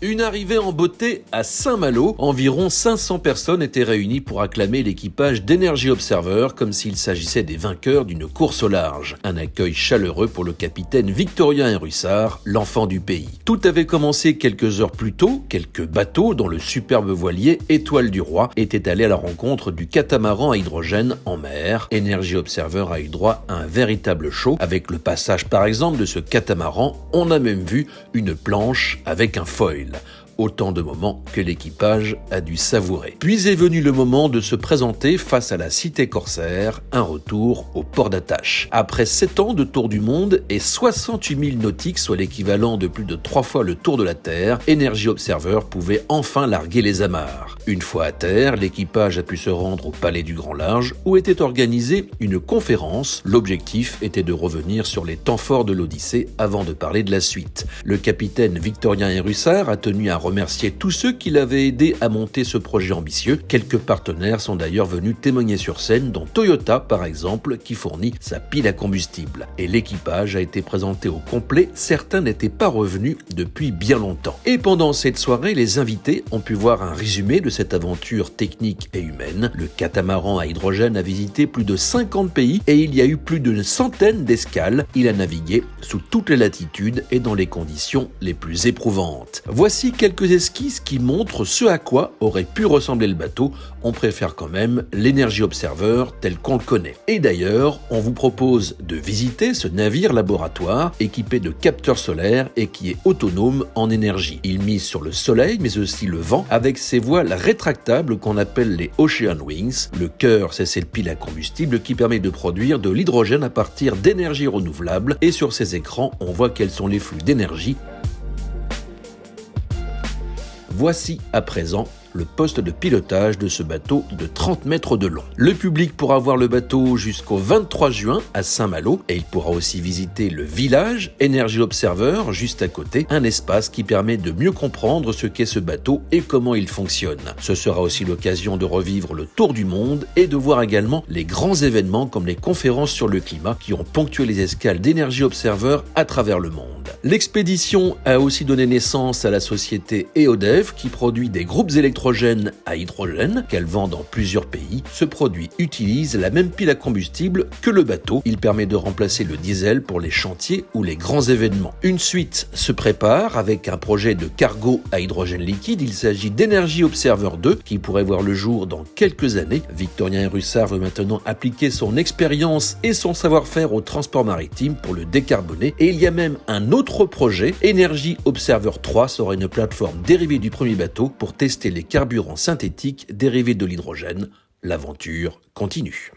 Une arrivée en beauté à Saint-Malo. Environ 500 personnes étaient réunies pour acclamer l'équipage d'Energy Observer comme s'il s'agissait des vainqueurs d'une course au large. Un accueil chaleureux pour le capitaine Victorien Hérussard, l'enfant du pays. Tout avait commencé quelques heures plus tôt. Quelques bateaux, dont le superbe voilier Étoile du Roi, étaient allés à la rencontre du catamaran à hydrogène en mer. Energy Observer a eu droit à un véritable show. Avec le passage par exemple de ce catamaran, on a même vu une planche avec un foil. Autant de moments que l'équipage a dû savourer. Puis est venu le moment de se présenter face à la cité corsaire, un retour au port d'attache. Après 7 ans de tour du monde et 68 000 nautiques, soit l'équivalent de plus de 3 fois le tour de la Terre, Energy Observer pouvait enfin larguer les amarres. Une fois à terre, l'équipage a pu se rendre au Palais du Grand Large où était organisée une conférence. L'objectif était de revenir sur les temps forts de l'Odyssée avant de parler de la suite. Le capitaine Victorien Hérussard a tenu à remercier tous ceux qui l'avaient aidé à monter ce projet ambitieux. Quelques partenaires sont d'ailleurs venus témoigner sur scène, dont Toyota par exemple, qui fournit sa pile à combustible. Et l'équipage a été présenté au complet, certains n'étaient pas revenus depuis bien longtemps. Et pendant cette soirée, les invités ont pu voir un résumé de cette aventure technique et humaine. Le catamaran à hydrogène a visité plus de 50 pays et il y a eu plus d'une centaine d'escales. Il a navigué sous toutes les latitudes et dans les conditions les plus éprouvantes. Voici quelques esquisses qui montrent ce à quoi aurait pu ressembler le bateau. On préfère quand même l'Energy Observer tel qu'on le connaît. Et d'ailleurs, on vous propose de visiter ce navire laboratoire équipé de capteurs solaires et qui est autonome en énergie. Il mise sur le soleil mais aussi le vent avec ses voiles rétractables qu'on appelle les Ocean Wings. Le cœur, c'est cette pile à combustible qui permet de produire de l'hydrogène à partir d'énergie renouvelable et sur ces écrans, on voit quels sont les flux d'énergie. Voici à présent le poste de pilotage de ce bateau de 30 mètres de long. Le public pourra voir le bateau jusqu'au 23 juin à Saint-Malo et il pourra aussi visiter le village Energy Observer juste à côté, un espace qui permet de mieux comprendre ce qu'est ce bateau et comment il fonctionne. Ce sera aussi l'occasion de revivre le tour du monde et de voir également les grands événements comme les conférences sur le climat qui ont ponctué les escales d'Energy Observer à travers le monde. L'expédition a aussi donné naissance à la société EODEV qui produit des groupes électrogènes à hydrogène qu'elle vend dans plusieurs pays. Ce produit utilise la même pile à combustible que le bateau. Il permet de remplacer le diesel pour les chantiers ou les grands événements. Une suite se prépare avec un projet de cargo à hydrogène liquide. Il s'agit d'Energy Observer 2 qui pourrait voir le jour dans quelques années. Victorien Hérussard veut maintenant appliquer son expérience et son savoir-faire au transport maritime pour le décarboner. Et il y a même un autre projet, Energy Observer 3 sera une plateforme dérivée du premier bateau pour tester les carburants synthétiques dérivés de l'hydrogène. L'aventure continue.